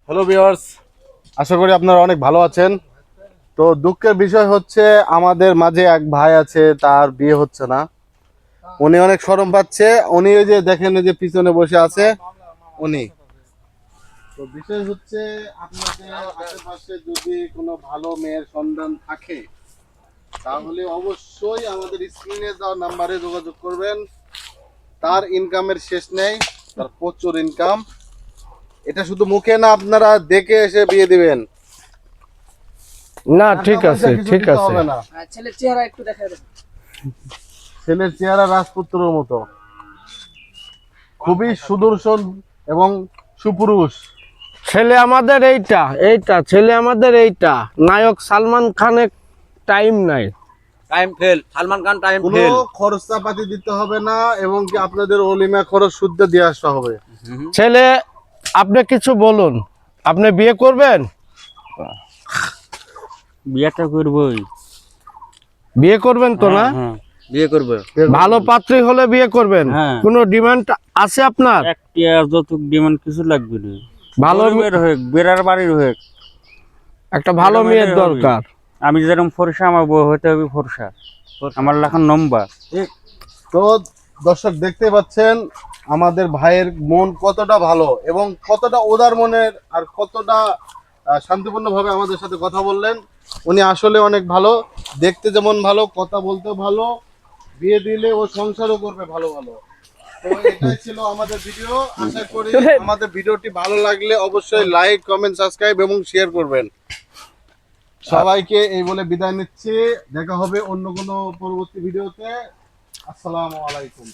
Hello viewers, আশা করি আপনারা অনেক ভালো আছেন। তো দুঃখের বিষয় হচ্ছে আমাদের মাঝে এক ভাই আছে, তার বিয়ে হচ্ছে না। উনি অনেক শরম পাচ্ছে। উনি ওই যে দেখেন, ওই যে পিছনে বসে আছে উনি। তো বিষয় হচ্ছে আপনাদের আশেপাশে যদি কোনো ভালো মেয়ের সন্ধান থাকে তাহলে অবশ্যই আমাদের স্ক্রিনে দেওয়া নাম্বারে যোগাযোগ করবেন। তার ইনকামের শেষ নেই, তার প্রচুর ইনকাম। এটা শুধু মুখে না, আপনারা দেখে এসে বিয়ে দিবেন। না ঠিক আছে, ঠিক আছে। হবে না, ছেলের চেহারা একটু দেখা দেন। ছেলের চেহারা রাজপুত্রের মতো, খুবই সুদর্শন এবং সুপুরুষ। ছেলে আমাদের এইটা ছেলে আমাদের এইটা। নায়ক সালমান খানের টাইম নাই। Time fail, Salman Khan time কোনো ফেল। খরচা পাতি দিতে হবে না, এবং কি আপনাদের অলিমা খরচ শুদ্ধ দিয়ে আসতে হবে। ছেলে, আপনি কিছু বলুন, আপনি বিয়ে করবেন? বিয়েটা করবই। বিয়ে করবেন তো না? হ্যাঁ, বিয়ে করবে। ভালো পাত্রী হলে বিয়ে করবেন। হ্যাঁ। কোনো ডিমান্ড আছে আপনার? একটি আর যৌতুক ডিমান্ড কিছু লাগবে না। ভালো গরিবের হোক, বেড়ার বাড়ির হোক, একটা ভালো এরকম মেয়ের হলেই হবে। দরকার। আমি যেরকম ফর্সা, আমার বউ হতে হবে ফর্সা। আমার লেখার নম্বর। তো দর্শক দেখতে পাচ্ছেন আমাদের ভাইয়ের মন কতটা ভালো এবং কতটা উদার মনের, আর কতটা শান্তিপূর্ণভাবে আমাদের সাথে কথা বললেন। উনি আসলে অনেক ভালো, দেখতে যেমন ভালো, কথা বলতেও ভালো, বিয়ে দিলে ও সংসারও করবে ভালো ভালো। তো এটাই ছিল আমাদের ভিডিও। আশা করি আমাদের ভিডিওটি ভালো লাগলে অবশ্যই লাইক, কমেন্ট, সাবস্ক্রাইব এবং শেয়ার করবেন। সবাইকে এই বলে বিদায় নিচ্ছি। দেখা হবে অন্য কোনো পরবর্তী ভিডিওতে। আসসালামু আলাইকুম।